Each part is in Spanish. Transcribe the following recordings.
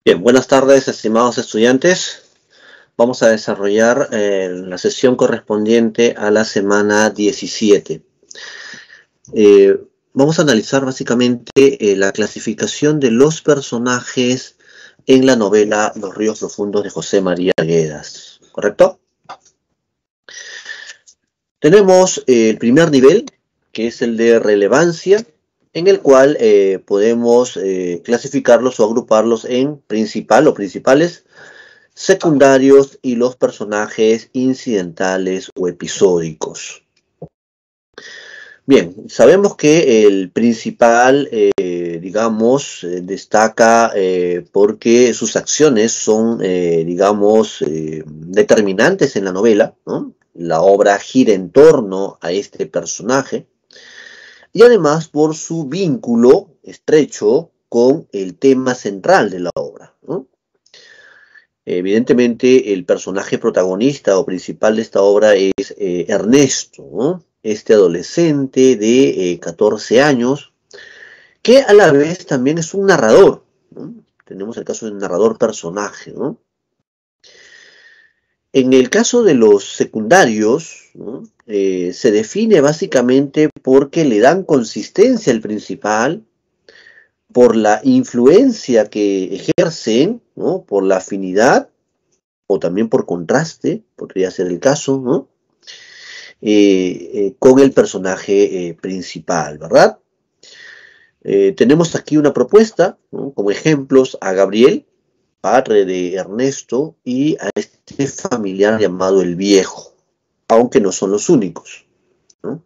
Bien, buenas tardes, estimados estudiantes. Vamos a desarrollar la sesión correspondiente a la semana 17. Vamos a analizar básicamente la clasificación de los personajes en la novela Los ríos profundos de José María Arguedas, ¿correcto? Tenemos el primer nivel, que es el de relevancia, en el cual podemos clasificarlos o agruparlos en principal o principales, secundarios y los personajes incidentales o episódicos. Bien, sabemos que el principal, destaca porque sus acciones son, determinantes en la novela, ¿no? La obra gira en torno a este personaje y además por su vínculo estrecho con el tema central de la obra, ¿no? Evidentemente, el personaje protagonista o principal de esta obra es Ernesto, ¿no? Este adolescente de 14 años, que a la vez también es un narrador, ¿no? Tenemos el caso del narrador personaje, ¿no? En el caso de los secundarios, ¿no? Se define básicamente porque le dan consistencia al principal, por la influencia que ejercen, ¿no? Por la afinidad, o también por contraste, podría ser el caso, ¿no? Con el personaje principal, ¿verdad? Tenemos aquí una propuesta, ¿no? Como ejemplos a Gabriel, padre de Ernesto, y a este familiar llamado el Viejo, aunque no son los únicos, ¿no?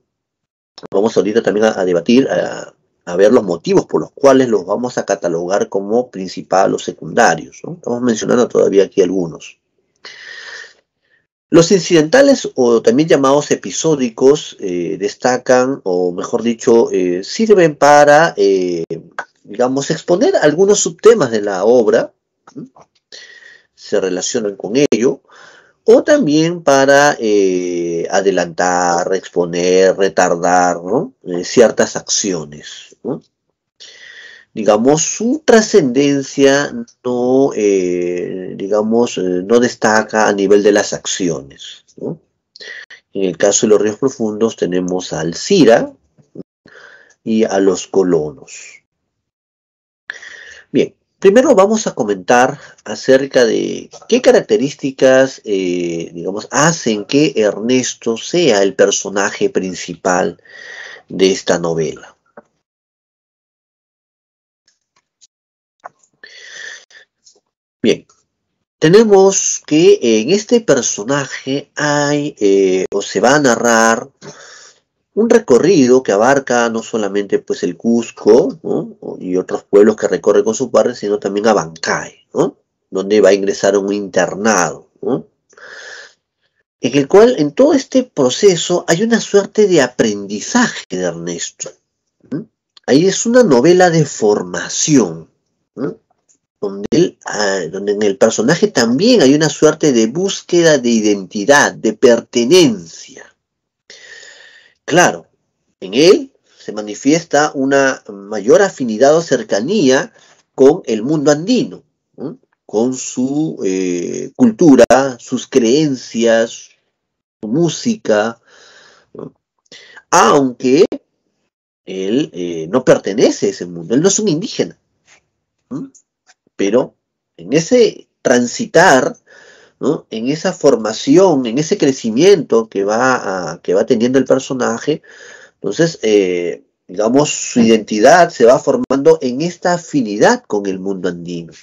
Vamos ahorita también a debatir, a ver los motivos por los cuales los vamos a catalogar como principal o secundarios, ¿no? Estamos mencionando todavía aquí algunos. Los incidentales, o también llamados episódicos, destacan, o mejor dicho, sirven para, exponer algunos subtemas de la obra, ¿sí? Se relacionan con ello, o también para adelantar, exponer, retardar, ¿no? Ciertas acciones, ¿no? Digamos, su trascendencia no, no destaca a nivel de las acciones, ¿no? En el caso de los ríos profundos tenemos a Alcira y a los colonos. Bien, primero vamos a comentar acerca de qué características, hacen que Ernesto sea el personaje principal de esta novela. Bien, tenemos que en este personaje hay, o se va a narrar un recorrido que abarca no solamente pues el Cusco, ¿no? Y otros pueblos que recorre con su padre, sino también a Bancay, ¿no? Donde va a ingresar a un internado, ¿no? En el cual en todo este proceso hay una suerte de aprendizaje de Ernesto, ¿no? Ahí es una novela de formación, ¿no? Donde en el personaje también hay una suerte de búsqueda de identidad, de pertenencia. Claro, en él se manifiesta una mayor afinidad o cercanía con el mundo andino, ¿no? Con su cultura, sus creencias, su música, ¿no? Aunque él no pertenece a ese mundo, él no es un indígena, ¿no? Pero en ese transitar, ¿no? En esa formación, en ese crecimiento que va teniendo el personaje, entonces, su identidad se va formando en esta afinidad con el mundo andino,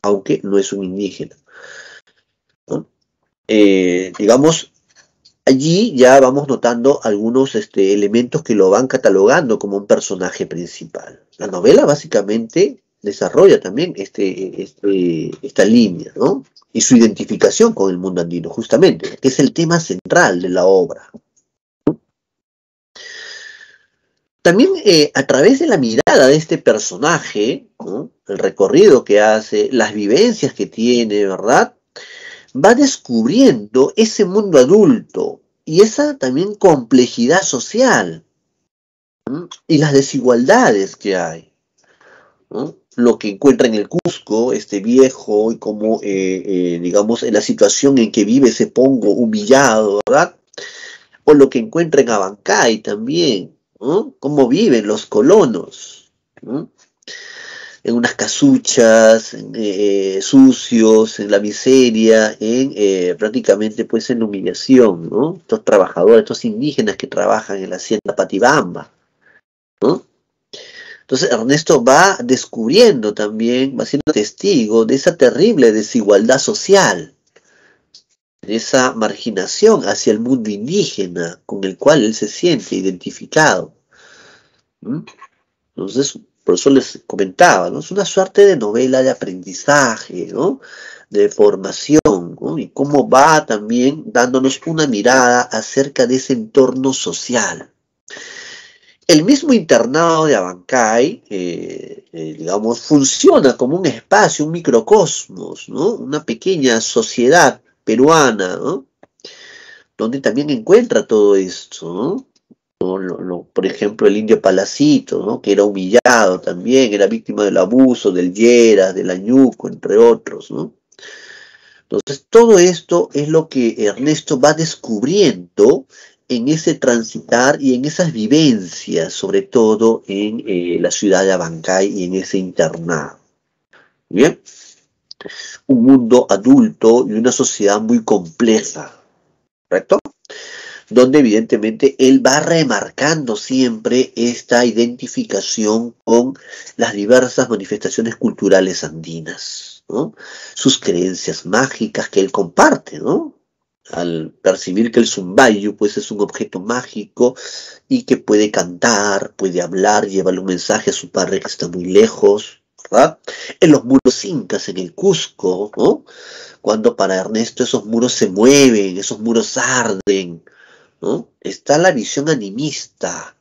aunque no es un indígena, ¿no? Allí ya vamos notando algunos elementos que lo van catalogando como un personaje principal. La novela básicamente desarrolla también esta línea, ¿no? Y su identificación con el mundo andino, justamente, que es el tema central de la obra. También a través de la mirada de este personaje, ¿no? El recorrido que hace, las vivencias que tiene, ¿verdad? Va descubriendo ese mundo adulto y esa también complejidad social, ¿no? Y las desigualdades que hay. ¿no? Lo que encuentra en el Cusco, este viejo, y cómo, digamos, en la situación en que vive ese Pongo humillado, ¿verdad? O lo que encuentra en Abancay también, ¿no? Cómo viven los colonos, ¿no? En unas casuchas, sucios, en la miseria, prácticamente pues en la humillación, ¿no? Estos trabajadores, estos indígenas que trabajan en la hacienda Patibamba, ¿no? Entonces Ernesto va descubriendo también, va siendo testigo de esa terrible desigualdad social, de esa marginación hacia el mundo indígena con el cual él se siente identificado. ¿Mm? Entonces, por eso les comentaba, ¿no? Es una suerte de novela de aprendizaje, ¿no? De formación, ¿no? Y cómo va también dándonos una mirada acerca de ese entorno social. El mismo internado de Abancay, digamos, funciona como un espacio, un microcosmos, ¿no? Una pequeña sociedad peruana, ¿no? Donde también encuentra todo esto, ¿no? Por ejemplo, el indio Palacito, ¿no? Que era humillado también, era víctima del abuso, del Lleras, del Añuco, entre otros, ¿no? Entonces, todo esto es lo que Ernesto va descubriendo en ese transitar y en esas vivencias, sobre todo en la ciudad de Abancay y en ese internado. Bien, un mundo adulto y una sociedad muy compleja, ¿correcto? Donde evidentemente él va remarcando siempre esta identificación con las diversas manifestaciones culturales andinas, ¿no? Sus creencias mágicas que él comparte, ¿no? Al percibir que el zumbayo pues es un objeto mágico y que puede cantar, puede hablar, llevarle un mensaje a su padre que está muy lejos, ¿verdad? En los muros incas en el Cusco, ¿no? Cuando para Ernesto esos muros se mueven, esos muros arden, ¿no? Está la visión animista,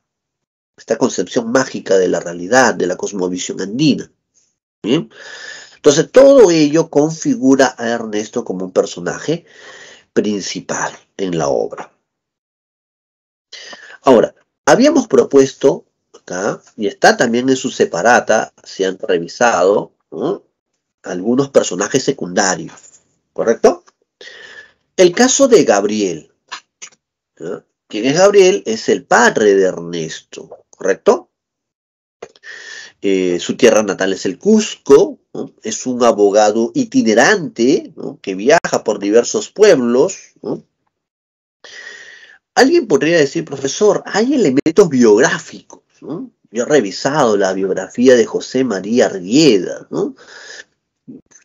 esta concepción mágica de la realidad, de la cosmovisión andina. ¿Bien? Entonces todo ello configura a Ernesto como un personaje principal en la obra. Ahora, habíamos propuesto acá, y está también en su separata, se han revisado, ¿no? Algunos personajes secundarios, ¿correcto? El caso de Gabriel, ¿no? ¿Quién es Gabriel? Es el padre de Ernesto, ¿correcto? Su tierra natal es el Cusco, ¿no? Es un abogado itinerante, ¿no? Que viaja por diversos pueblos, ¿no? Alguien podría decir, profesor, hay elementos biográficos, ¿no? Yo he revisado la biografía de José María Argueda, ¿no?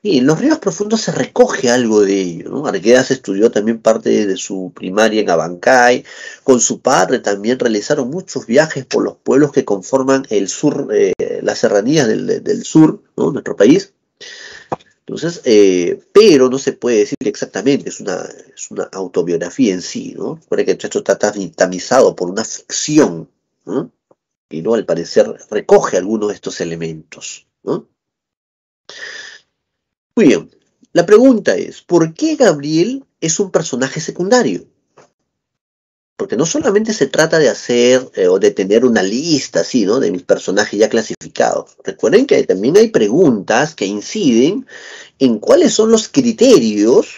Y en los ríos profundos se recoge algo de ello, ¿no? Arguedas estudió también parte de su primaria en Abancay, con su padre también realizaron muchos viajes por los pueblos que conforman el sur, las serranías del sur, ¿no? Nuestro país. Entonces, pero no se puede decir exactamente, es una autobiografía en sí, ¿no? Recuerda que el muchacho está tamizado por una ficción, ¿no? Y no, al parecer recoge algunos de estos elementos, ¿no? Muy bien, la pregunta es, ¿por qué Gabriel es un personaje secundario? Porque no solamente se trata de hacer o de tener una lista así, ¿no? De mis personajes ya clasificados. Recuerden que también hay preguntas que inciden en cuáles son los criterios,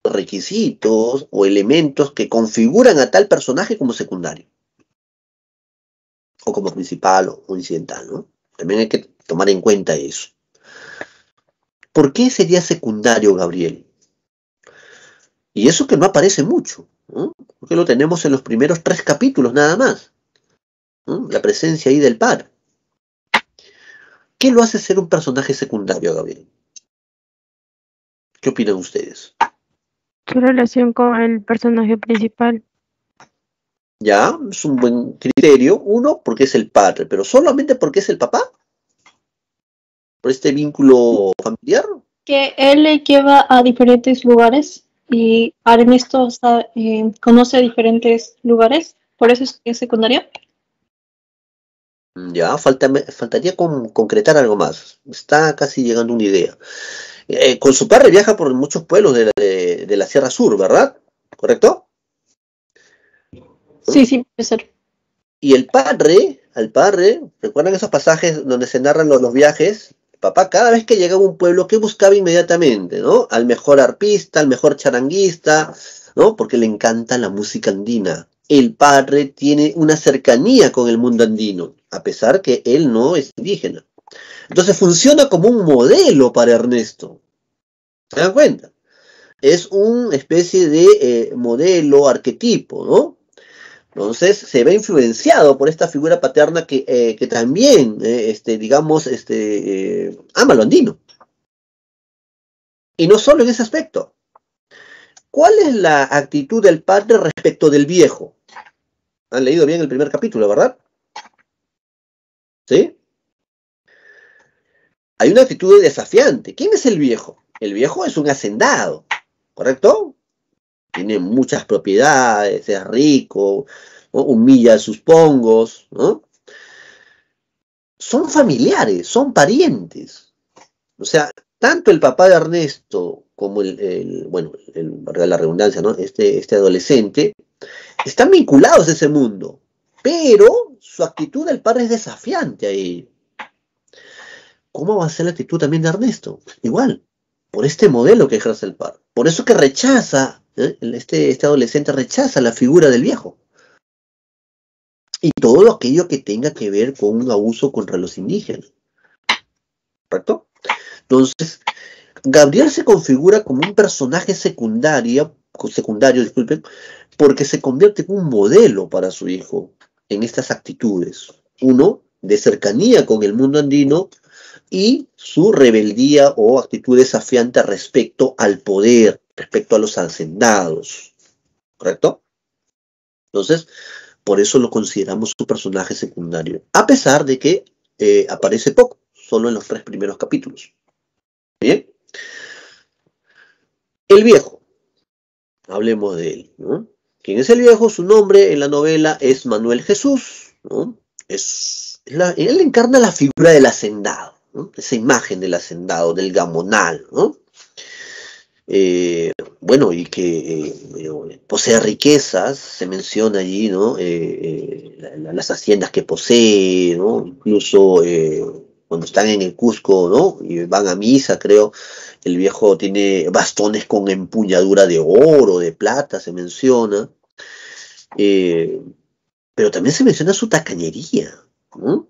requisitos o elementos que configuran a tal personaje como secundario. O como principal o incidental, ¿no? También hay que tomar en cuenta eso. ¿Por qué sería secundario Gabriel? Y eso que no aparece mucho, ¿no? Porque lo tenemos en los primeros 3 capítulos nada más, ¿no? La presencia ahí del par. ¿Qué lo hace ser un personaje secundario, Gabriel? ¿Qué opinan ustedes? Su relación con el personaje principal. Ya, es un buen criterio. Uno, porque es el padre, pero solamente porque es el papá. Por este vínculo familiar. Que él le lleva a diferentes lugares y Ernesto conoce diferentes lugares, por eso es secundario. Ya, faltaría concretar algo más. Está casi llegando una idea. Con su padre viaja por muchos pueblos de la Sierra Sur, ¿verdad? ¿Correcto? Sí, sí, puede ser. Y el padre al padre, ¿recuerdan esos pasajes donde se narran los viajes? Papá, cada vez que llegaba a un pueblo, ¿qué buscaba inmediatamente, no? Al mejor arpista, al mejor charanguista, ¿no? Porque le encanta la música andina. El padre tiene una cercanía con el mundo andino, a pesar que él no es indígena. Entonces funciona como un modelo para Ernesto. ¿Se dan cuenta? Es una especie de modelo, arquetipo, ¿no? Entonces se ve influenciado por esta figura paterna que también, digamos, ama lo andino. Y no solo en ese aspecto. ¿Cuál es la actitud del padre respecto del viejo? Han leído bien el primer capítulo, ¿verdad? ¿Sí? Hay una actitud desafiante. ¿Quién es el viejo? El viejo es un hacendado, ¿correcto? Tiene muchas propiedades, es rico, ¿no? Humilla a sus pongos, ¿no? Son familiares, son parientes. O sea, tanto el papá de Ernesto como valga la redundancia, ¿no? Este adolescente, están vinculados a ese mundo, pero su actitud del padre es desafiante a él. ¿Cómo va a ser la actitud también de Ernesto? Igual, por este modelo que ejerce el padre. Por eso que rechaza, este adolescente rechaza la figura del viejo. Y todo aquello que tenga que ver con un abuso contra los indígenas. ¿Correcto? Entonces, Gabriel se configura como un personaje secundario, disculpen, porque se convierte en un modelo para su hijo en estas actitudes. Uno, de cercanía con el mundo andino, y su rebeldía o actitud desafiante respecto al poder, respecto a los hacendados. ¿Correcto? Entonces, por eso lo consideramos un personaje secundario, a pesar de que aparece poco, solo en los 3 primeros capítulos. ¿Bien? El viejo, hablemos de él, ¿no? ¿Quién es el viejo? Su nombre en la novela es Manuel Jesús, ¿no? Él encarna la figura del hacendado, ¿no? Esa imagen del hacendado, del gamonal, ¿no? Y que posee riquezas, se menciona allí, ¿no? Las haciendas que posee, ¿no? Incluso cuando están en el Cusco, ¿no? Y van a misa, creo, el viejo tiene bastones con empuñadura de oro, de plata, se menciona. Pero también se menciona su tacañería, ¿no?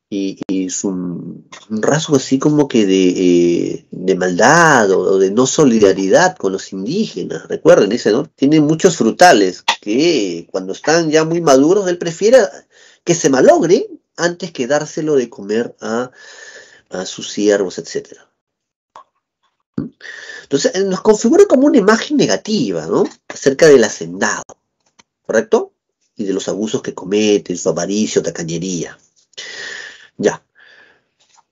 Y un rasgo así como que de maldad o de no solidaridad con los indígenas. Recuerden, dice, ¿no? Tiene muchos frutales que cuando están ya muy maduros, él prefiere que se malogren antes que dárselo de comer a sus siervos, etc. Entonces, nos configura como una imagen negativa, ¿no? Acerca del hacendado, ¿correcto? Y de los abusos que comete, su avaricia, tacañería. Ya.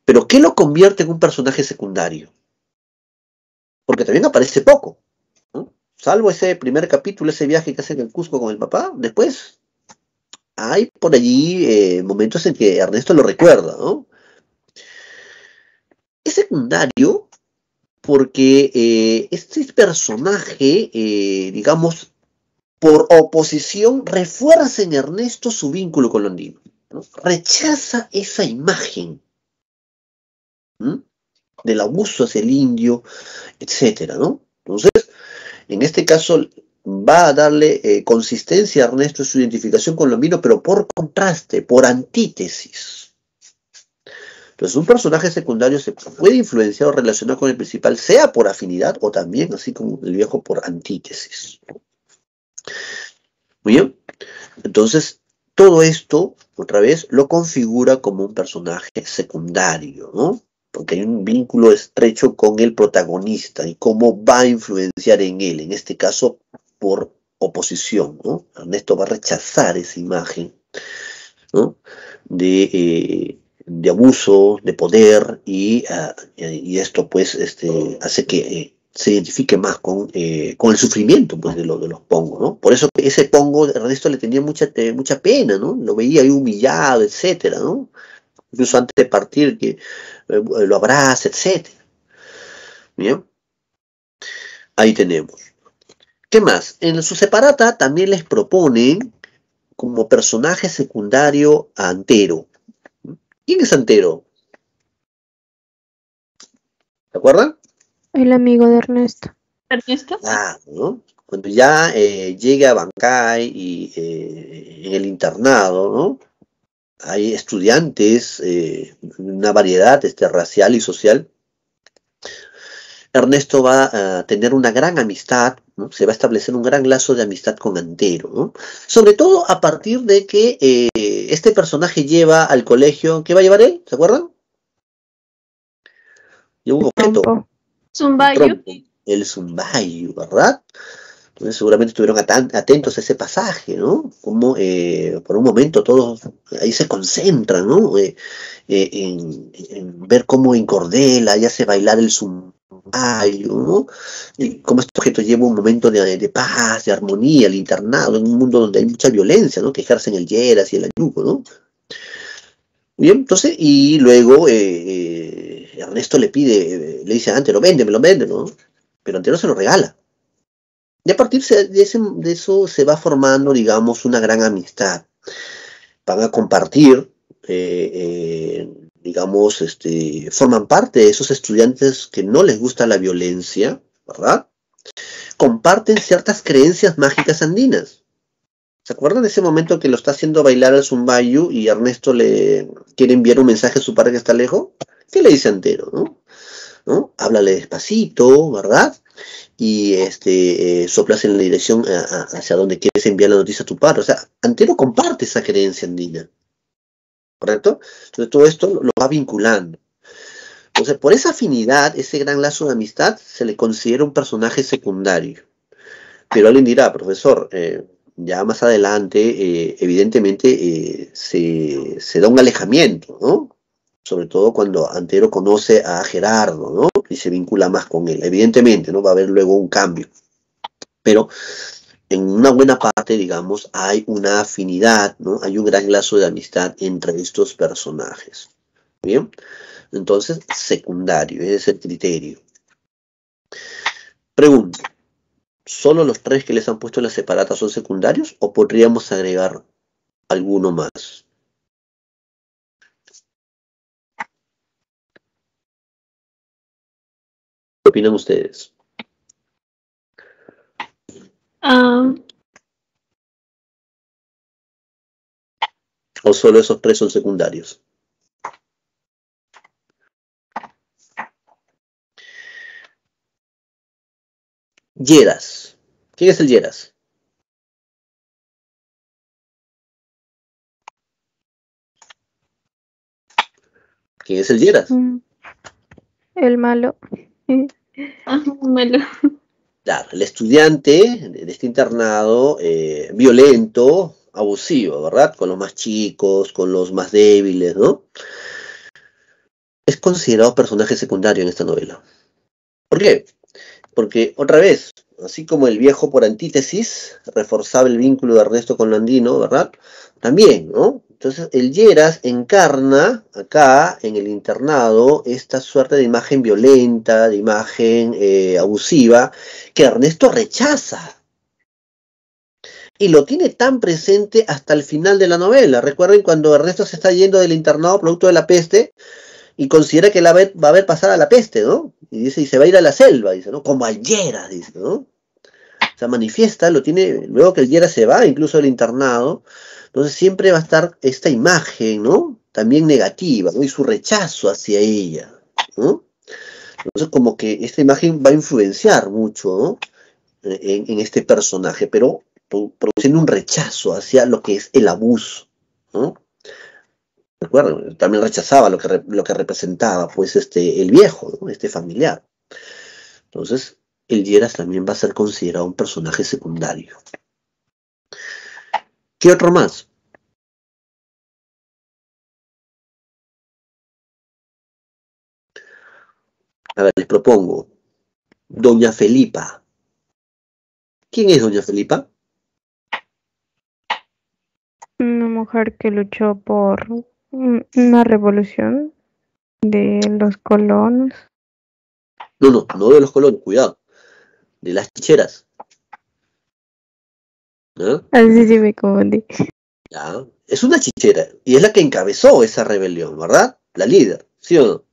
Pero ¿qué lo convierte en un personaje secundario? Porque también aparece poco, ¿no? Salvo ese primer capítulo, ese viaje que hace en el Cusco con el papá. Después hay por allí momentos en que Ernesto lo recuerda, ¿no? Es secundario porque este personaje, digamos, por oposición, refuerza en Ernesto su vínculo con lo andino, ¿no? Rechaza esa imagen, ¿no? Del abuso hacia el indio, etcétera, ¿no? Entonces, en este caso, va a darle consistencia a Ernesto en su identificación con lo andino, pero por contraste, por antítesis. Entonces, un personaje secundario se puede influenciar o relacionar con el principal, sea por afinidad o también, así como el viejo, por antítesis. Muy bien. Entonces, todo esto, otra vez, lo configura como un personaje secundario, ¿no? Porque hay un vínculo estrecho con el protagonista y cómo va a influenciar en él, en este caso por oposición, ¿no? Ernesto va a rechazar esa imagen, ¿no? De abuso, de poder, y esto pues hace que se identifique más con el sufrimiento pues, de los pongos, ¿no? Por eso que ese pongo Ernesto le tenía mucha pena, ¿no? Lo veía ahí humillado, etcétera, ¿no? Incluso antes de partir, que lo abraza, etcétera. Bien, ahí tenemos. ¿Qué más? En su separata también les proponen como personaje secundario a Antero. ¿Quién es Antero? ¿Se acuerdan? El amigo de Ernesto. ¿Ernesto? Ah, ¿no? Cuando ya llega a Bancay y en el internado, ¿no? Hay estudiantes, una variedad racial y social. Ernesto va a tener una gran amistad, ¿no? Se va a establecer un gran lazo de amistad con Antero, ¿no? Sobre todo a partir de que este personaje lleva al colegio, ¿qué va a llevar él? ¿Se acuerdan? Lleva un objeto, Trompo. un Zumbayo. trompo, el zumbayo, ¿verdad? Entonces seguramente estuvieron atentos a ese pasaje, ¿no? Como por un momento todos ahí se concentran, ¿no? En ver cómo en Cordela ya hace bailar el zumbayo, ¿no? Y cómo este objeto lleva un momento de paz, de armonía, el internado, en un mundo donde hay mucha violencia, ¿no? Que ejercen el Lleras y el Ayuco, ¿no? Bien, entonces, y luego Ernesto le pide, le dice a Antero, véndemelo, véndemelo, ¿no? Pero Antero se lo regala. Y a partir de eso se va formando, digamos, una gran amistad. Van a compartir, digamos, forman parte de esos estudiantes que no les gusta la violencia, ¿verdad? Comparten ciertas creencias mágicas andinas. ¿Se acuerdan de ese momento que lo está haciendo bailar al Zumbayu y Ernesto le quiere enviar un mensaje a su padre que está lejos? ¿Qué le dice Antero, no? ¿No? Háblale despacito, ¿verdad? Y soplas en la dirección hacia donde quieres enviar la noticia a tu padre. O sea, Antero comparte esa creencia andina, ¿correcto? Entonces todo esto lo va vinculando. Entonces, por esa afinidad, ese gran lazo de amistad, se le considera un personaje secundario. Pero alguien dirá, profesor, ya más adelante, evidentemente, se da un alejamiento, ¿no? Sobre todo cuando Antero conoce a Gerardo, ¿no? Y se vincula más con él. Evidentemente, ¿no? Va a haber luego un cambio. Pero en una buena parte, digamos, hay una afinidad, ¿no? Hay un gran lazo de amistad entre estos personajes. ¿Bien? Entonces, secundario, ese es el criterio. Pregunta, ¿solo los tres que les han puesto las separatas son secundarios o podríamos agregar alguno más? ¿Qué opinan ustedes? Ah, ¿O solo esos tres son secundarios? Lleras. ¿Quién es el Lleras? ¿Quién es el Lleras? El malo. Melo. Claro, el estudiante de este internado violento, abusivo, ¿verdad? Con los más chicos, con los más débiles, ¿no? Es considerado personaje secundario en esta novela. ¿Por qué? Porque, otra vez, así como el viejo por antítesis reforzaba el vínculo de Ernesto con Landino, ¿verdad? También, ¿no? Entonces, el Lleras encarna acá, en el internado, esta suerte de imagen violenta, de imagen abusiva, que Ernesto rechaza. Y lo tiene tan presente hasta el final de la novela. Recuerden cuando Ernesto se está yendo del internado producto de la peste, y considera que va a ver pasar a la peste, ¿no? Y dice, y se va a ir a la selva, dice, ¿no? Como al Lleras, dice, ¿no? O sea, manifiesta, lo tiene, luego que el Lleras se va, incluso del internado, entonces siempre va a estar esta imagen, ¿no? También negativa, ¿no? Y su rechazo hacia ella, ¿no? Entonces como que esta imagen va a influenciar mucho, ¿no? En este personaje, pero produciendo un rechazo hacia lo que es el abuso, ¿no? Recuerden, también rechazaba lo que representaba, pues, el viejo, ¿no? Este familiar. Entonces, el Lleras también va a ser considerado un personaje secundario. ¿Qué otro más? A ver, les propongo. Doña Felipa. ¿Quién es Doña Felipa? Una mujer que luchó por una revolución de los colonos. No de los colonos, cuidado. De las chicheras. ¿No? Así sí me confundí. ¿ya? Es una chichera, y es la que encabezó esa rebelión, ¿verdad? La líder, ¿sí o no?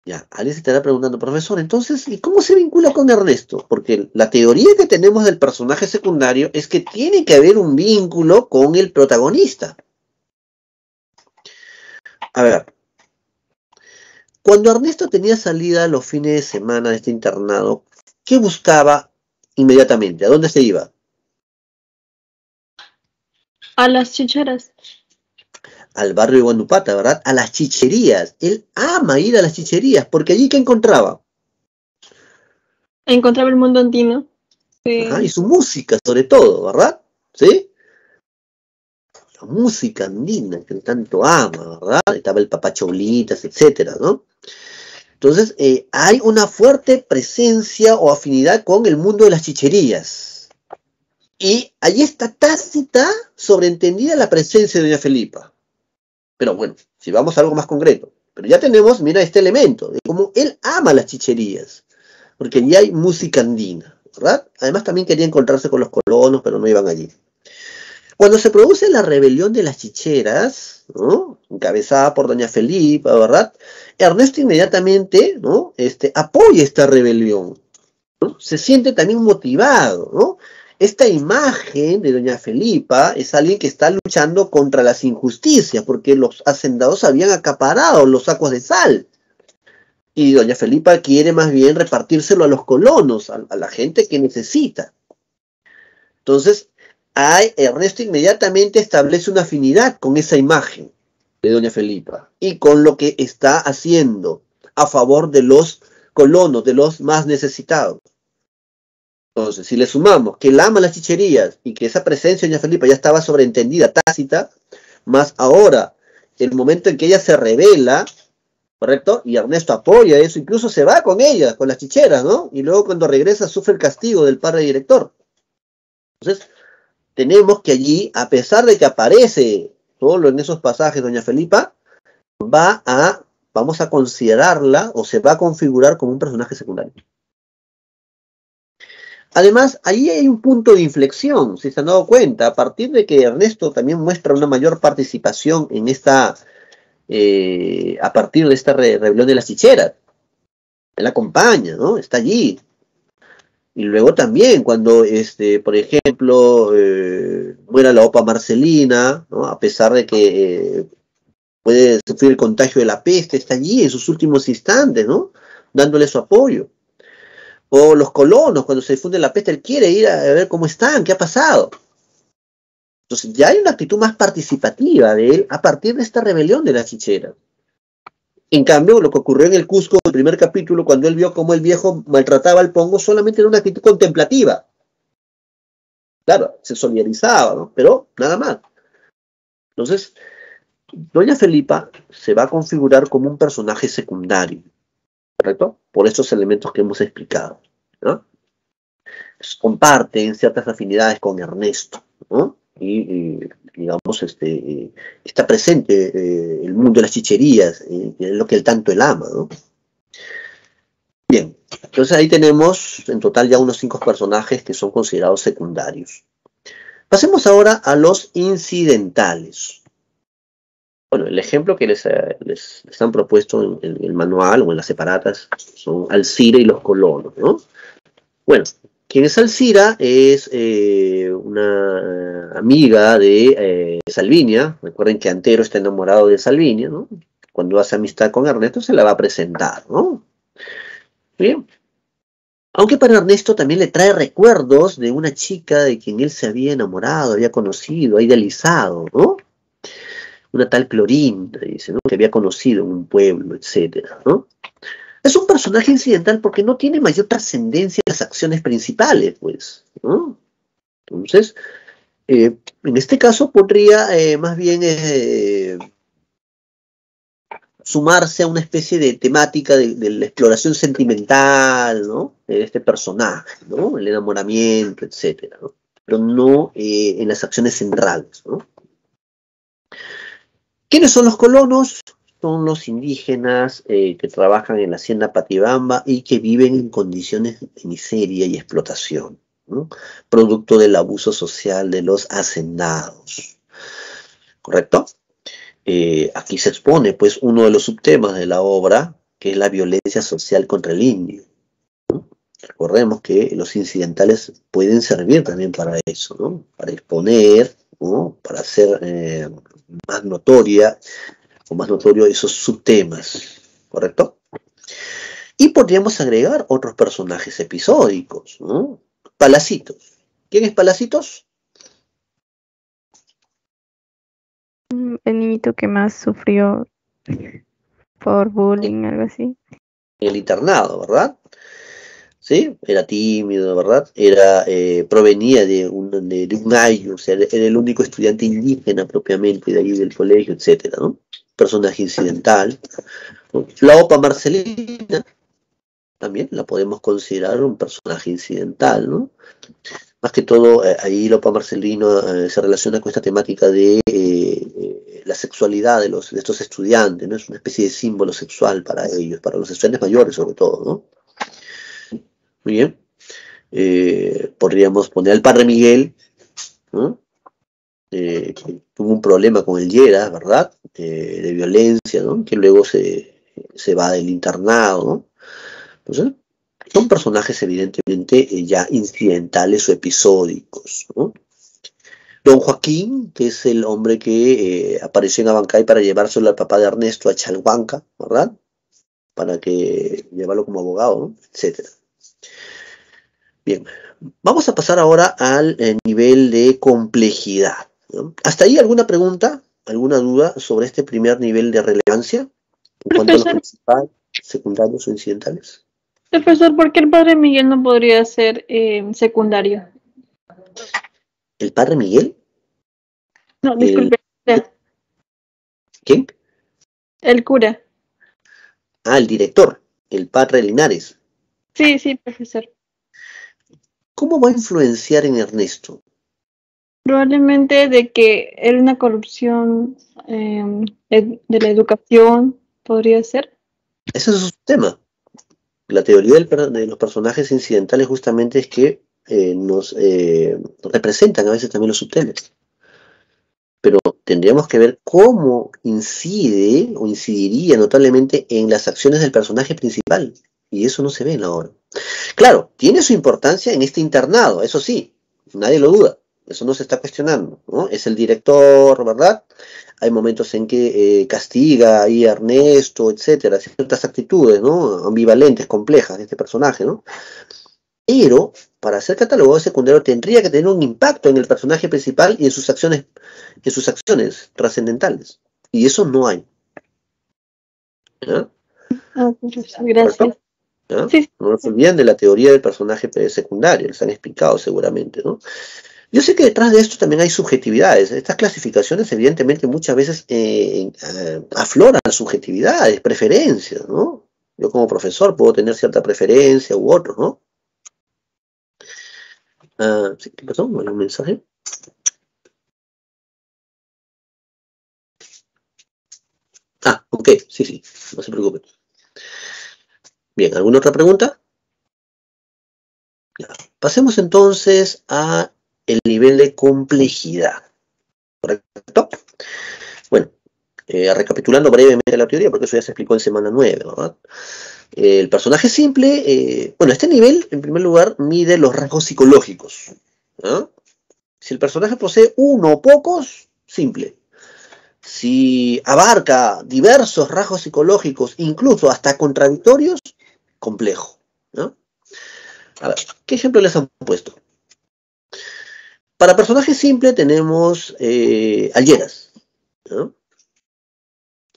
Ya, alguien se estará preguntando, profesor, entonces, ¿y cómo se vincula con Ernesto? Porque la teoría que tenemos del personaje secundario es que tiene que haber un vínculo con el protagonista. A ver, cuando Ernesto tenía salida los fines de semana de este internado, ¿qué buscaba inmediatamente? ¿A dónde se iba? A las chicheras. Al barrio de Guanupata, ¿verdad? A las chicherías. Él ama ir a las chicherías, porque allí ¿qué encontraba? Encontraba el mundo andino. Ajá, y Sí. su música, sobre todo, ¿verdad? ¿Sí? La música andina que él tanto ama, ¿verdad? Estaba el Papá Chaulitas, etcétera, ¿no? Entonces, hay una fuerte presencia o afinidad con el mundo de las chicherías. Y allí está tácita, sobreentendida la presencia de doña Felipa. Pero bueno, si vamos a algo más concreto. Pero ya tenemos, mira, este elemento, de cómo él ama las chicherías. Porque allí hay música andina, ¿verdad? Además también quería encontrarse con los colonos, pero no iban allí. Cuando se produce la rebelión de las chicheras, ¿no? Encabezada por doña Felipa, ¿verdad? Ernesto inmediatamente, ¿no? Apoya esta rebelión, ¿no? Se siente también motivado, ¿no? Esta imagen de doña Felipa es alguien que está luchando contra las injusticias, porque los hacendados habían acaparado los sacos de sal. Y doña Felipa quiere más bien repartírselo a los colonos, a la gente que necesita. Entonces, Ernesto inmediatamente establece una afinidad con esa imagen de doña Felipa y con lo que está haciendo a favor de los colonos, de los más necesitados. Entonces, si le sumamos que él ama las chicherías y que esa presencia de doña Felipa ya estaba sobreentendida, tácita, más ahora, el momento en que ella se revela, ¿correcto? Y Ernesto apoya eso, incluso se va con ella, con las chicheras, ¿no? Y luego cuando regresa sufre el castigo del padre director. Entonces, tenemos que allí, a pesar de que aparece solo en esos pasajes doña Felipa, vamos a considerarla o se va a configurar como un personaje secundario. Además, ahí hay un punto de inflexión, si se han dado cuenta, a partir de que Ernesto también muestra una mayor participación en a partir de esta rebelión de las chicheras. Él acompaña, ¿no? Está allí. Y luego también cuando, por ejemplo, muera la opa Marcelina, ¿no? A pesar de que puede sufrir el contagio de la peste, está allí en sus últimos instantes, ¿no? Dándole su apoyo. O los colonos, cuando se difunde la peste, él quiere ir a ver cómo están, qué ha pasado. Entonces ya hay una actitud más participativa de él a partir de esta rebelión de la chichera. En cambio, lo que ocurrió en el Cusco, el primer capítulo, cuando él vio cómo el viejo maltrataba al pongo, solamente era una actitud contemplativa. Claro, se solidarizaba, ¿no? Pero nada más. Entonces, doña Felipa se va a configurar como un personaje secundario, ¿correcto? Por estos elementos que hemos explicado, ¿no? Pues comparten ciertas afinidades con Ernesto, ¿no? Y digamos, está presente el mundo de las chicherías, lo que él tanto él ama, ¿no? Bien, entonces ahí tenemos en total ya unos 5 personajes que son considerados secundarios. Pasemos ahora a los incidentales. Bueno, el ejemplo que les han propuesto en el manual o en las separatas son Alcira y los colonos, ¿no? Bueno, quien es Alcira es una amiga de Salvinia. Recuerden que Antero está enamorado de Salvinia, ¿no? Cuando hace amistad con Ernesto se la va a presentar, ¿no? Bien. Aunque para Ernesto también le trae recuerdos de una chica de quien él se había enamorado, había conocido, ha idealizado, ¿no? Una tal Clorinda, dice, ¿no? Que había conocido en un pueblo, etcétera, ¿no? Es un personaje incidental porque no tiene mayor trascendencia en las acciones principales, pues, ¿no? Entonces, en este caso podría más bien sumarse a una especie de temática de la exploración sentimental, ¿no? De este personaje, ¿no? El enamoramiento, etcétera, ¿no? Pero no en las acciones centrales, ¿no? ¿Quiénes son los colonos? Son los indígenas que trabajan en la hacienda Patibamba y que viven en condiciones de miseria y explotación, ¿no? Producto del abuso social de los hacendados. ¿Correcto? Aquí se expone pues uno de los subtemas de la obra, que es la violencia social contra el indio. Recordemos que los incidentales pueden servir también para eso, ¿no? Para exponer, ¿no? Para hacer más notoria o más notorio esos subtemas, ¿correcto? Y podríamos agregar otros personajes episódicos, ¿no? Palacitos. ¿Quién es Palacitos? El niñito que más sufrió por bullying, algo así. El internado, ¿verdad? ¿Sí? Era tímido, ¿verdad? Provenía de un ayo, o sea, era el único estudiante indígena propiamente de ahí del colegio, etcétera, ¿no? Personaje incidental, ¿no? La Opa Marcelina, también la podemos considerar un personaje incidental, ¿no? Más que todo, ahí Lopa Marcelino se relaciona con esta temática de la sexualidad de estos estudiantes, ¿no? Es una especie de símbolo sexual para ellos, para los estudiantes mayores sobre todo, ¿no? Muy bien. Podríamos poner al Padre Miguel, ¿no? Que tuvo un problema con el Lleras, ¿verdad? De violencia, ¿no? Que luego se va del internado, ¿no? Entonces, son personajes evidentemente ya incidentales o episódicos, ¿no? Don Joaquín, que es el hombre que apareció en Abancay para llevárselo al papá de Ernesto a Chalhuanca, ¿verdad? Para que llevarlo como abogado, ¿no? Etcétera. Bien, vamos a pasar ahora al nivel de complejidad, ¿no? ¿Hasta ahí alguna pregunta, alguna duda sobre este primer nivel de relevancia en cuanto a los principales, secundarios o incidentales? Profesor, ¿por qué el Padre Miguel no podría ser secundario? ¿El Padre Miguel? No, disculpe. ¿Quién? El cura. Ah, el director, el Padre Linares. Sí, profesor. ¿Cómo va a influenciar en Ernesto? Probablemente de que era una corrupción de la educación, podría ser. Ese es su tema. La teoría de los personajes incidentales justamente es que nos representan a veces también los subtemas. Pero tendríamos que ver cómo incide o incidiría notablemente en las acciones del personaje principal. Y eso no se ve en la obra. Claro, tiene su importancia en este internado, eso sí, nadie lo duda. Eso no se está cuestionando, ¿no? Es el director, ¿verdad? Hay momentos en que castiga ahí a Ernesto, etcétera, ciertas actitudes, ¿no? Ambivalentes, complejas de este personaje, ¿no? Pero para ser catalogado de secundario tendría que tener un impacto en el personaje principal y en sus acciones trascendentales. Y eso no hay. ¿Ya? Gracias. ¿Ya? Sí. No se olviden de la teoría del personaje secundario, les han explicado seguramente, ¿no? Yo sé que detrás de esto también hay subjetividades. Estas clasificaciones, evidentemente, muchas veces afloran subjetividades, preferencias, ¿no? Yo como profesor puedo tener cierta preferencia u otro, ¿no? ¿Sí? ¿Qué pasó? ¿Hay un mensaje? Ah, ok, sí, no se preocupen. Bien, ¿alguna otra pregunta? Ya. Pasemos entonces a el nivel de complejidad, ¿correcto? Bueno, recapitulando brevemente la teoría, porque eso ya se explicó en semana 9, ¿verdad? El personaje simple, bueno, este nivel, en primer lugar, mide los rasgos psicológicos, ¿no? Si el personaje posee uno o pocos, simple. Si abarca diversos rasgos psicológicos, incluso hasta contradictorios, complejo, ¿no? A ver, ¿qué ejemplo les han puesto? Para personaje simple tenemos al Lleras, ¿no?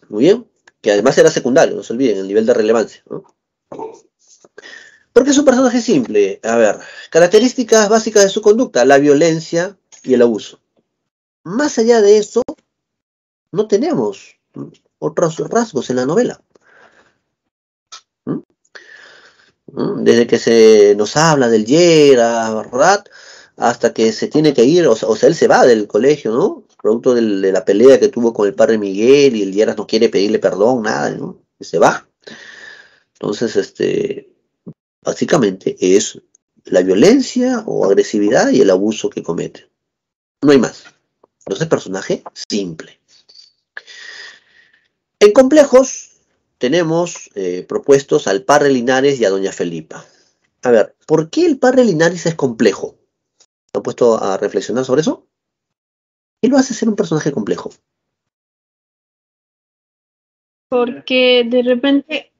Muy bien, que además era secundario, no se olviden, el nivel de relevancia, ¿no? ¿Por qué es un personaje simple? A ver, características básicas de su conducta, la violencia y el abuso. Más allá de eso, no tenemos otros rasgos en la novela. Desde que se nos habla del Lleras, ¿verdad? Hasta que se tiene que ir, o sea, él se va del colegio, ¿no? Producto de la pelea que tuvo con el padre Miguel y el Lleras no quiere pedirle perdón, nada, ¿no? Y se va. Entonces, básicamente es la violencia o agresividad y el abuso que comete. No hay más. Entonces, personaje simple. En complejos, tenemos propuestos al Parre Linares y a Doña Felipa. A ver, ¿por qué el Parre Linares es complejo? ¿Se han puesto a reflexionar sobre eso? ¿Qué lo hace ser un personaje complejo? Porque de repente,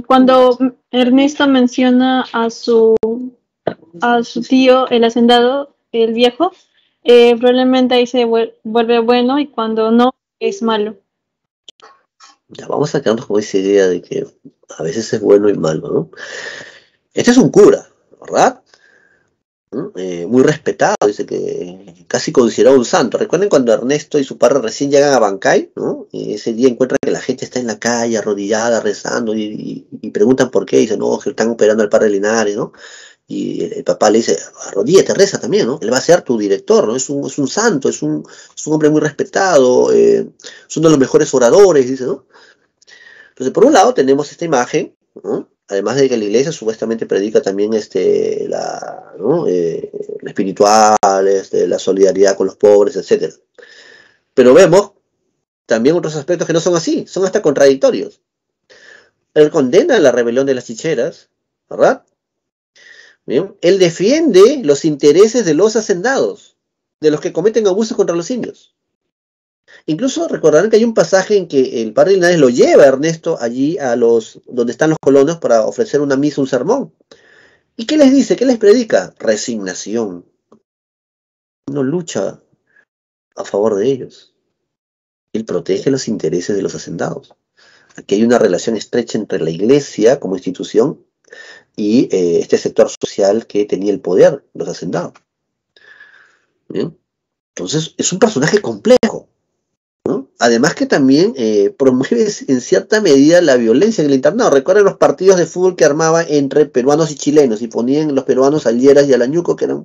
cuando Ernesto menciona a su tío, el hacendado, el viejo, probablemente ahí se vuelve bueno y cuando no, es malo. Ya vamos a quedarnos con esa idea de que a veces es bueno y malo, ¿no? Este es un cura, ¿verdad? ¿Mm? Muy respetado, dice que casi considerado un santo. Recuerden cuando Ernesto y su padre recién llegan a Bancay, ¿no? Y ese día encuentran que la gente está en la calle arrodillada, rezando, y preguntan por qué, y dicen, no, que están operando al padre Linares, ¿no? Y el papá le dice, arrodíllate, reza también, ¿no? Él va a ser tu director, ¿no? Es un santo, es un hombre muy respetado, es uno de los mejores oradores, dice, ¿no? Entonces, por un lado tenemos esta imagen, ¿no? Además de que la iglesia supuestamente predica también ¿no? La espiritual, la solidaridad con los pobres, etcétera. Pero vemos también otros aspectos que no son así, son hasta contradictorios. Él condena la rebelión de las chicheras, ¿verdad? Bien. Él defiende los intereses de los hacendados, de los que cometen abusos contra los indios. Incluso recordarán que hay un pasaje en que el padre Linares lo lleva a Ernesto allí donde están los colonos para ofrecer una misa, un sermón. ¿Y qué les dice? ¿Qué les predica? Resignación. No lucha a favor de ellos. Él protege los intereses de los hacendados. Aquí hay una relación estrecha entre la iglesia como institución y este sector social que tenía el poder, los hacendados. ¿Bien? Entonces, es un personaje complejo, ¿no? Además que también promueve en cierta medida la violencia en el internado. Recuerden los partidos de fútbol que armaba entre peruanos y chilenos y ponían los peruanos al Lleras y al Añuco, que eran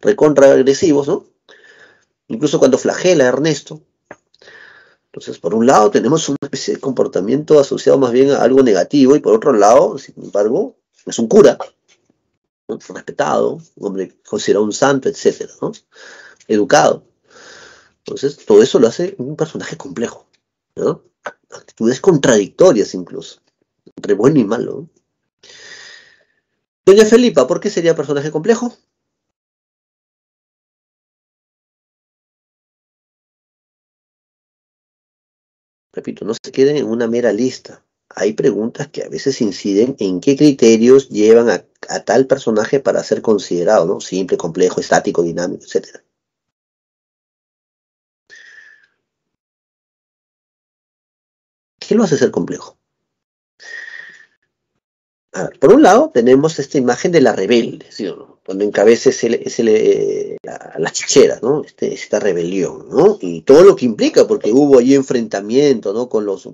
recontra agresivos, ¿no? Incluso cuando flagela a Ernesto. Entonces, por un lado tenemos una especie de comportamiento asociado más bien a algo negativo y por otro lado, sin embargo, es un cura, ¿no? Respetado, un hombre considerado un santo, etcétera, ¿no? Educado. Entonces, todo eso lo hace un personaje complejo, ¿no? Actitudes contradictorias incluso, entre bueno y malo, ¿no? Doña Felipa, ¿por qué sería personaje complejo? Repito, no se queden en una mera lista. Hay preguntas que a veces inciden en qué criterios llevan a tal personaje para ser considerado, ¿no? Simple, complejo, estático, dinámico, etcétera. ¿Qué lo hace ser complejo? A ver, por un lado, tenemos esta imagen de la rebelde, ¿sí o no? Cuando encabeza las chicheras, ¿no? Esta rebelión, ¿no? Y todo lo que implica, porque hubo allí enfrentamiento, ¿no? Con los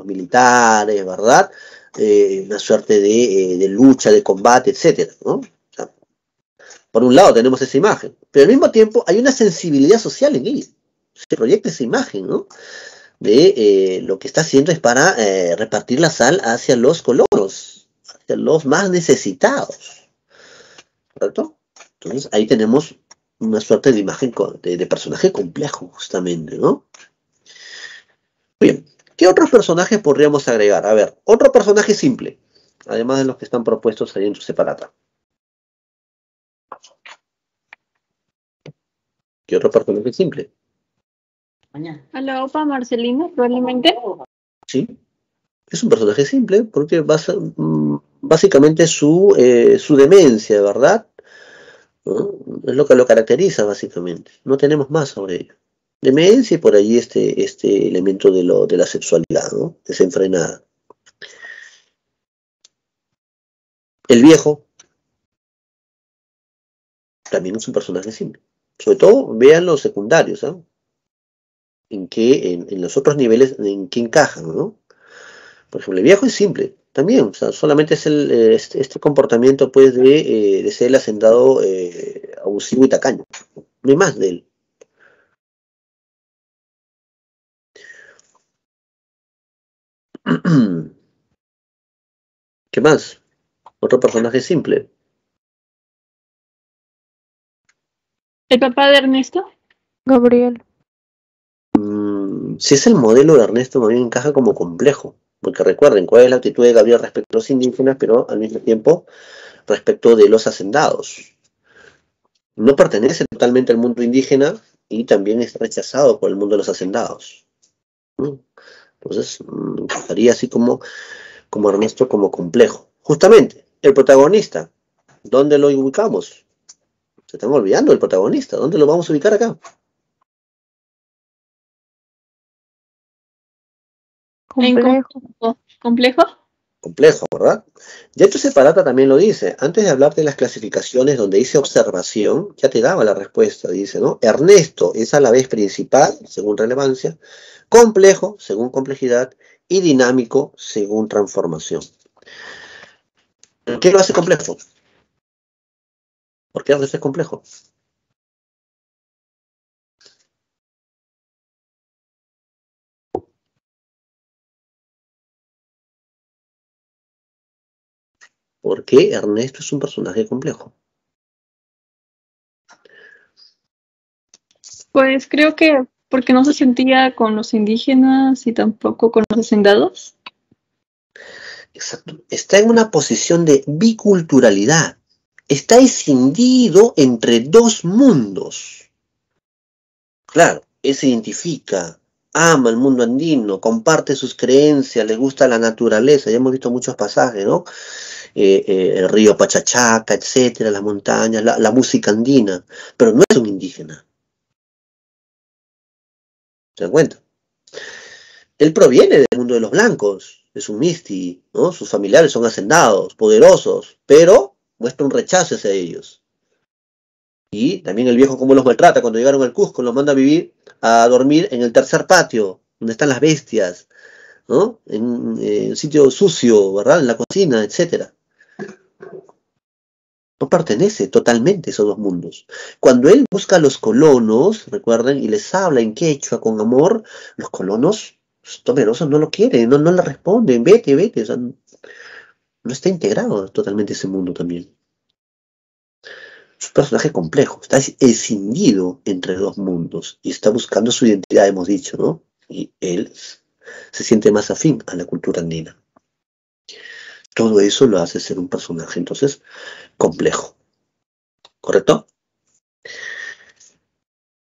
militares, ¿verdad? Una suerte de lucha, de combate, etcétera, ¿no? O sea, por un lado tenemos esa imagen, pero al mismo tiempo hay una sensibilidad social en ella. Se proyecta esa imagen, ¿no? De lo que está haciendo es para repartir la sal hacia los colonos, hacia los más necesitados, ¿correcto? Entonces ahí tenemos una suerte de imagen de personaje complejo, justamente, ¿no? Bien, ¿qué otros personajes podríamos agregar? A ver, otro personaje simple, además de los que están propuestos ahí en su separata. ¿Qué otro personaje simple? A la OPA Marcelino, probablemente. Sí, es un personaje simple porque básicamente su demencia, ¿verdad? ¿No? Es lo que lo caracteriza básicamente. No tenemos más sobre ello. Demencia y por allí este elemento de la sexualidad, ¿no? Desenfrenada. El viejo también es un personaje simple. Sobre todo, vean los secundarios, ¿no? En los otros niveles, en qué encajan, ¿no? Por ejemplo, el viejo es simple, también, o sea, solamente es este comportamiento, pues, de ser el hacendado abusivo y tacaño. No hay más de él. ¿Qué más? Otro personaje simple. ¿El papá de Ernesto? Gabriel. Si es el modelo de Ernesto, más bien encaja como complejo. Porque recuerden cuál es la actitud de Gabriel respecto a los indígenas, pero al mismo tiempo respecto de los hacendados. No pertenece totalmente al mundo indígena y también es rechazado por el mundo de los hacendados. Entonces, encajaría así como Ernesto como complejo. Justamente, el protagonista, ¿dónde lo ubicamos? Se están olvidando del protagonista, ¿dónde lo vamos a ubicar acá? Complejo. ¿Complejo? Complejo, ¿verdad? Ya tu separata también lo dice. Antes de hablar de las clasificaciones donde dice observación, ya te daba la respuesta, dice, ¿no? Ernesto es a la vez principal, según relevancia, complejo, según complejidad, y dinámico, según transformación. ¿Por qué lo hace complejo? ¿Por qué Ernesto es complejo? ¿Por qué Ernesto es un personaje complejo? Pues creo que porque no se sentía con los indígenas y tampoco con los hacendados. Exacto. Está en una posición de biculturalidad. Está escindido entre dos mundos. Claro, él se identifica, ama el mundo andino, comparte sus creencias, le gusta la naturaleza. Ya hemos visto muchos pasajes, ¿no? El río Pachachaca, etcétera, las montañas, la música andina. Pero no es un indígena. ¿Se dan cuenta? Él proviene del mundo de los blancos, es un misti, ¿no? Sus familiares son hacendados, poderosos, pero muestra un rechazo hacia ellos. Y también el viejo cómo los maltrata cuando llegaron al Cusco, los manda a dormir en el tercer patio, donde están las bestias, ¿no? En un sitio sucio, ¿verdad? En la cocina, etcétera. No pertenece totalmente a esos dos mundos. Cuando él busca a los colonos, recuerden, y les habla en quechua con amor, los colonos temerosos no lo quieren, no le responden, vete, o sea, no está integrado totalmente ese mundo también. Es un personaje complejo, está escindido entre dos mundos y está buscando su identidad, hemos dicho, ¿no? Y él se siente más afín a la cultura andina. Todo eso lo hace ser un personaje, entonces, complejo. ¿Correcto?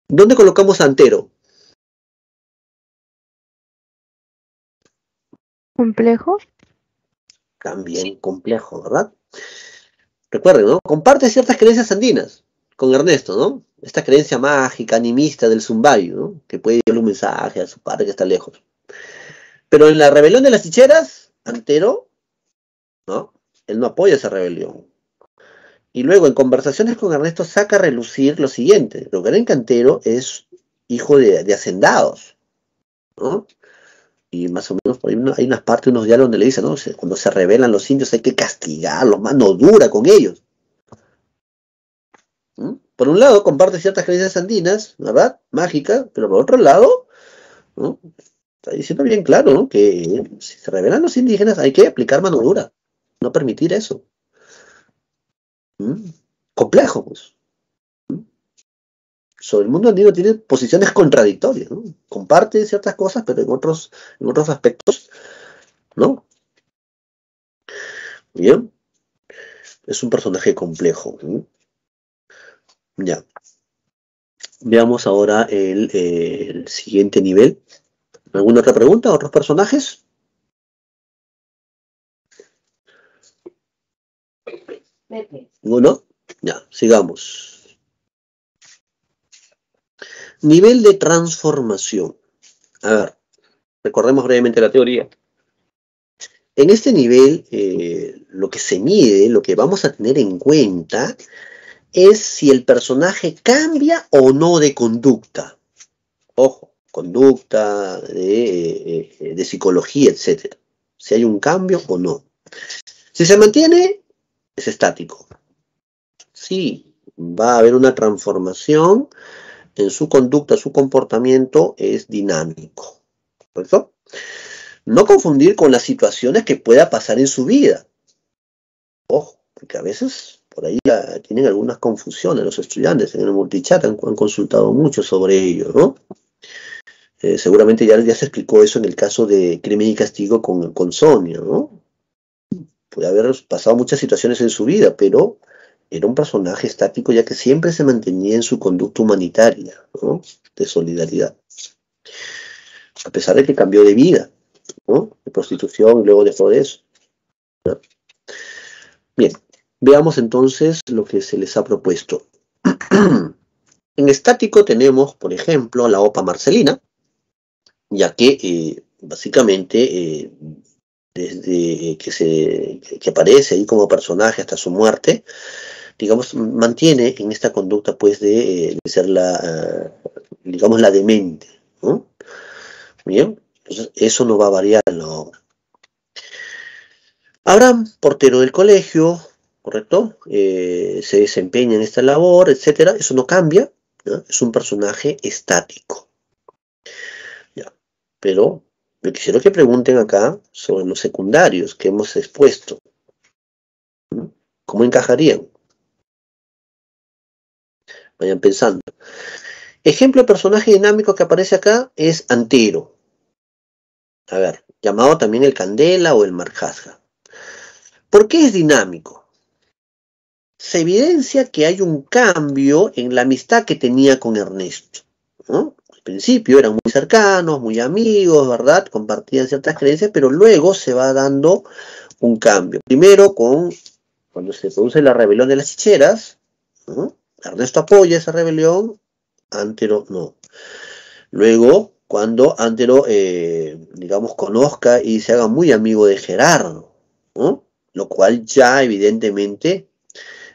¿Dónde colocamos a Antero? Complejo. También complejo, ¿verdad? Recuerden, ¿no? Comparte ciertas creencias andinas con Ernesto, ¿no? Esta creencia mágica, animista del Zumbayo, ¿no? Que puede llevarle un mensaje a su padre que está lejos. Pero en la rebelión de las Chicheras, Antero, ¿no? Él no apoya esa rebelión. Y luego en conversaciones con Ernesto saca a relucir lo siguiente. Lo que era Antero es hijo de hacendados, ¿no? Y más o menos por ahí hay unas partes, unos diálogos donde le dicen, ¿no? Cuando se rebelan los indios hay que castigarlos, mano dura con ellos. Por un lado, comparte ciertas creencias andinas, ¿verdad? Mágicas, pero por otro lado, ¿no? Está diciendo bien claro, ¿no? Que si se rebelan los indígenas hay que aplicar mano dura, no permitir eso. Complejo, pues. Sobre el mundo andino tiene posiciones contradictorias, ¿no? Comparte ciertas cosas, pero en otros aspectos, ¿no? Bien. Es un personaje complejo, ¿no? Ya. Veamos ahora el siguiente nivel. ¿Alguna otra pregunta? ¿Otros personajes? ¿Ninguno? Ya, sigamos. Nivel de transformación. A ver, recordemos brevemente la teoría. En este nivel, lo que se mide, lo que vamos a tener en cuenta, es si el personaje cambia o no de conducta. Ojo, conducta, de psicología, etc. Si hay un cambio o no. Si se mantiene, es estático. Si va a haber una transformación en su conducta, su comportamiento, es dinámico. ¿Correcto? No confundir con las situaciones que pueda pasar en su vida. Ojo, porque a veces por ahí tienen algunas confusiones los estudiantes en el multichat, han consultado mucho sobre ello, ¿no? Seguramente ya se explicó eso en el caso de Crimen y Castigo con Sonia, ¿no? Puede haber pasado muchas situaciones en su vida, pero era un personaje estático ya que siempre se mantenía en su conducta humanitaria, ¿no? De solidaridad. A pesar de que cambió de vida, ¿no? De prostitución y luego dejó de eso, ¿no? Bien, veamos entonces lo que se les ha propuesto. En estático tenemos, por ejemplo, la OPA Marcelina, ya que básicamente desde que aparece ahí como personaje hasta su muerte, digamos, mantiene en esta conducta pues de ser digamos, la demente, ¿no? Bien, entonces eso no va a variar en la obra. Abraham, portero del colegio, ¿correcto? Se desempeña en esta labor, etcétera. Eso no cambia, ¿no? Es un personaje estático. Ya. Pero yo quisiera que pregunten acá sobre los secundarios que hemos expuesto, ¿no? ¿Cómo encajarían? Vayan pensando. Ejemplo de personaje dinámico que aparece acá es Antero. A ver, llamado también el Candela o el Marjasja. ¿Por qué es dinámico? Se evidencia que hay un cambio en la amistad que tenía con Ernesto, ¿no? Al principio eran muy cercanos, muy amigos, ¿verdad? Compartían ciertas creencias, pero luego se va dando un cambio. Primero cuando se produce la rebelión de las chicheras, ¿no? Ernesto apoya esa rebelión, Antero no. Luego, cuando Antero, digamos, conozca y se haga muy amigo de Gerardo, ¿no? Lo cual ya evidentemente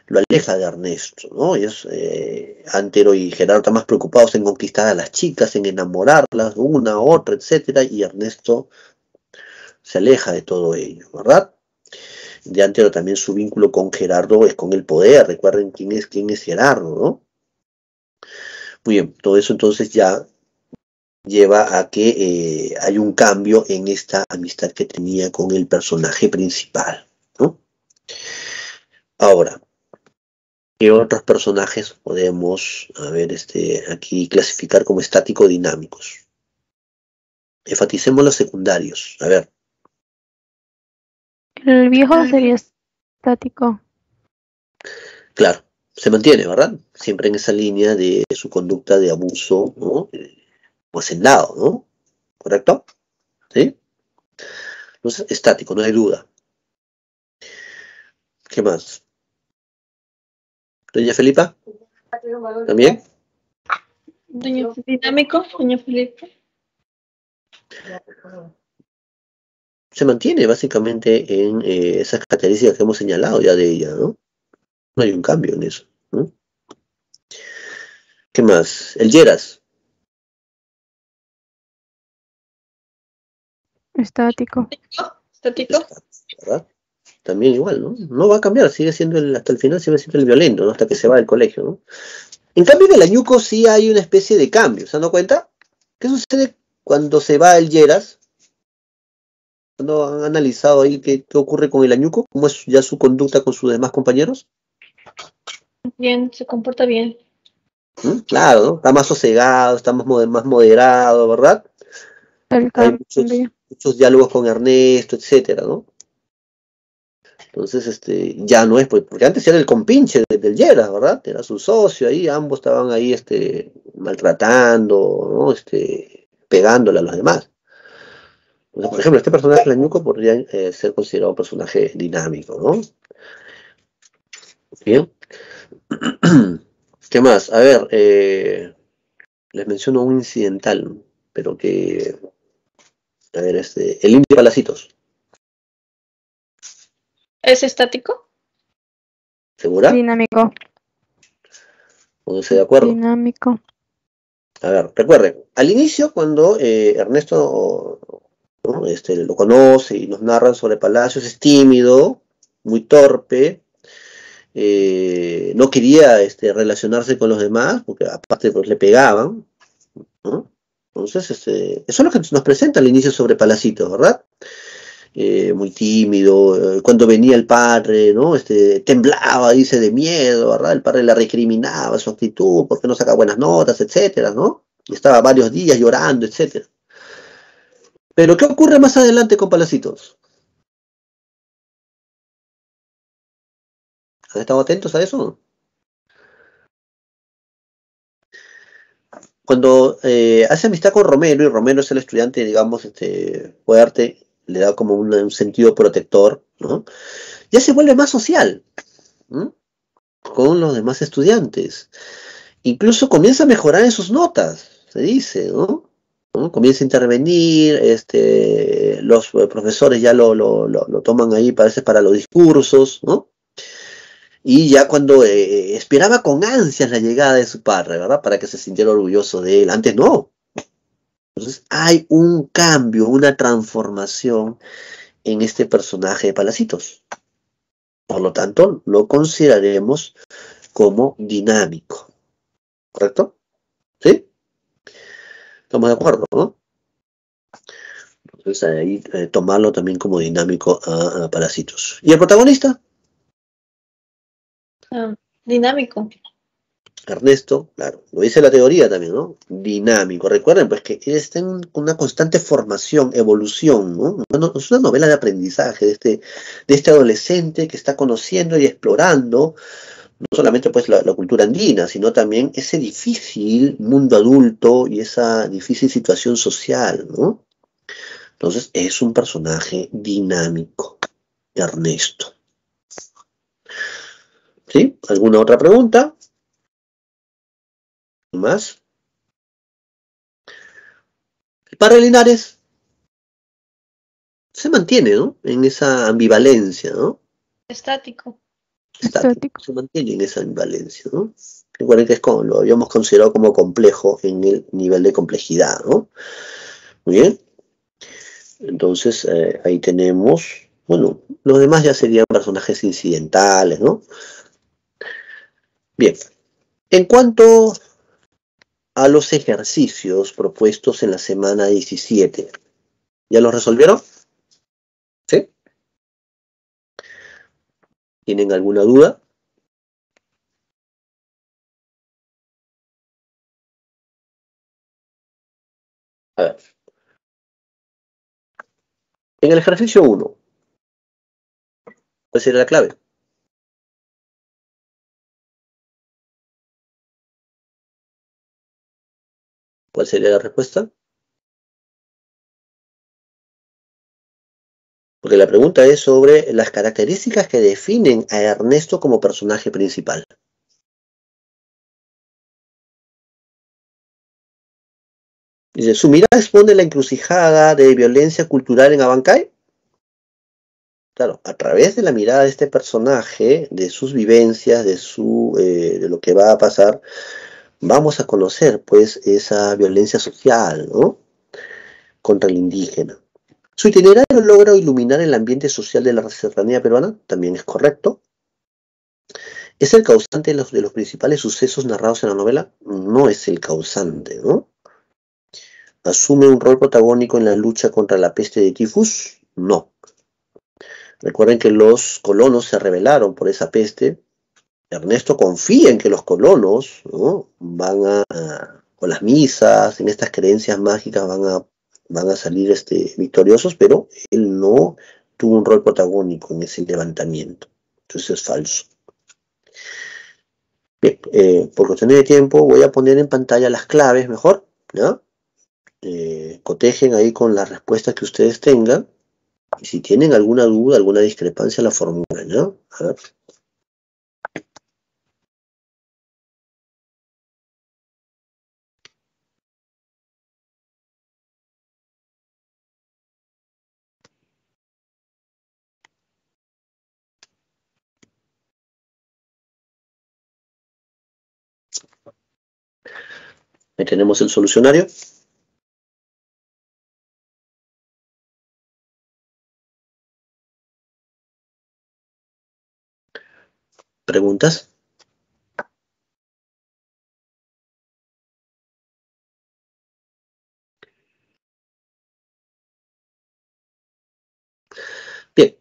lo aleja de Ernesto, ¿no? Ellos, Antero y Gerardo están más preocupados en conquistar a las chicas, en enamorarlas, una, otra, etcétera, y Ernesto se aleja de todo ello, ¿verdad? De Antero también su vínculo con Gerardo es con el poder. Recuerden quién es Gerardo, ¿no? Muy bien, todo eso entonces ya lleva a que hay un cambio en esta amistad que tenía con el personaje principal, ¿no? Ahora, ¿qué otros personajes podemos, aquí clasificar como estático-dinámicos? Enfaticemos los secundarios. A ver. El viejo sería estático. Claro, se mantiene, ¿verdad? Siempre en esa línea de su conducta de abuso, ¿no? O hacendado, ¿no? ¿Correcto? ¿Sí? Entonces, estático, no hay duda. ¿Qué más? ¿Doña Felipa? ¿También? Dinámico, doña Felipe. Se mantiene básicamente en esas características que hemos señalado ya de ella, ¿no? No hay un cambio en eso, ¿no? ¿Qué más? El Lleras. Estático. Estático. ¿Verdad? También igual, ¿no? No va a cambiar, sigue siendo hasta el final sigue siendo el violento, ¿no? Hasta que se va del colegio, ¿no? En cambio en el Añuco sí hay una especie de cambio, ¿se han dado cuenta? ¿Qué sucede cuando se va el Lleras? ¿No han analizado ahí qué ocurre con el Añuco? ¿Cómo es ya su conducta con sus demás compañeros? Bien, se comporta bien. Claro, ¿no? Está más sosegado, está más moderado, ¿verdad? El Hay cambio. muchos diálogos con Ernesto, etcétera, ¿no? Entonces, ya no es, porque antes era el compinche del Lleras, ¿verdad? Era su socio ahí, ambos estaban ahí, maltratando, ¿no? Pegándole a los demás. Entonces, por ejemplo, este personaje Lañuco podría ser considerado un personaje dinámico, ¿no? Bien. ¿Qué más? A ver, les menciono un incidental, pero que, a ver, el Indio Palacitos. ¿Es estático? ¿Segura? Dinámico. ¿Pónganse de acuerdo? Dinámico. A ver, recuerden, al inicio cuando Ernesto, ¿no? Lo conoce y nos narran sobre Palacios, es tímido, muy torpe, no quería relacionarse con los demás, porque aparte pues, le pegaban, ¿no? Entonces, eso es lo que nos presenta al inicio sobre Palacitos, ¿verdad? muy tímido. Cuando venía el padre, ¿no? Temblaba, dice, de miedo, ¿verdad? El padre le recriminaba su actitud, porque no saca buenas notas, etcétera, ¿no? Y estaba varios días llorando, etcétera. Pero, ¿qué ocurre más adelante con Palacitos? ¿Han estado atentos a eso? Cuando hace amistad con Romero, y Romero es el estudiante, digamos, fuerte, le da como un sentido protector, ¿no? Ya se vuelve más social, ¿no? Con los demás estudiantes. Incluso comienza a mejorar en sus notas, se dice, ¿no? ¿No? Comienza a intervenir, los profesores ya lo toman ahí, parece, para los discursos, ¿no? Y ya cuando esperaba con ansias la llegada de su padre, ¿verdad? Para que se sintiera orgulloso de él. Antes no. Entonces hay un cambio, una transformación en este personaje de Palacitos. Por lo tanto, lo consideraremos como dinámico. ¿Correcto? ¿Sí? Estamos de acuerdo, ¿no? Entonces ahí tomarlo también como dinámico a Palacitos. ¿Y el protagonista? Dinámico. Ernesto, claro, lo dice la teoría también, ¿no? Dinámico. Recuerden, pues, que está en una constante formación, evolución, ¿no? Bueno, es una novela de aprendizaje de este adolescente que está conociendo y explorando no solamente pues la cultura andina, sino también ese difícil mundo adulto y esa difícil situación social, ¿no? Entonces es un personaje dinámico, Ernesto. ¿Sí? ¿Alguna otra pregunta? ¿Más? El padre Linares se mantiene, ¿no? En esa ambivalencia, ¿no? Estático. Estático. Estático. Se mantiene en esa ambivalencia, ¿no? Recuerden que lo habíamos considerado como complejo en el nivel de complejidad, ¿no? Muy bien. Entonces, ahí tenemos, bueno, los demás ya serían personajes incidentales, ¿no? Bien, en cuanto a los ejercicios propuestos en la semana 17, ¿ya los resolvieron? ¿Sí? ¿Tienen alguna duda? A ver, en el ejercicio 1, ¿cuál sería la clave? ¿Cuál sería la respuesta? Porque la pregunta es sobre las características que definen a Ernesto como personaje principal. Dice, ¿su mirada expone la encrucijada de violencia cultural en Abancay? Claro, a través de la mirada de este personaje, de sus vivencias, de lo que va a pasar, vamos a conocer, pues, esa violencia social, ¿no? Contra el indígena. Su itinerario logra iluminar el ambiente social de la serranía peruana, también es correcto. ¿Es el causante de los principales sucesos narrados en la novela? No es el causante, ¿no? ¿Asume un rol protagónico en la lucha contra la peste de tifus? No. Recuerden que los colonos se rebelaron por esa peste. Ernesto confía en que los colonos, ¿no? Con las misas, en estas creencias mágicas, van a salir victoriosos, pero él no tuvo un rol protagónico en ese levantamiento. Entonces es falso. Bien, por cuestiones de tiempo voy a poner en pantalla las claves mejor, ¿ya? Cotejen ahí con las respuestas que ustedes tengan. Y si tienen alguna duda, alguna discrepancia, la formulan, ¿no? A ver. Ahí tenemos el solucionario. ¿Preguntas? Bien,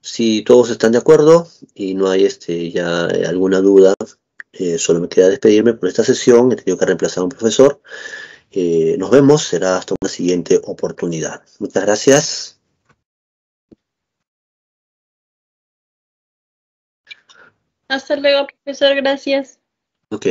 si todos están de acuerdo y no hay ya alguna duda, solo me queda despedirme por esta sesión. He tenido que reemplazar a un profesor. Nos vemos, será hasta una siguiente oportunidad. Muchas gracias. Hasta luego, profesor, gracias. Ok.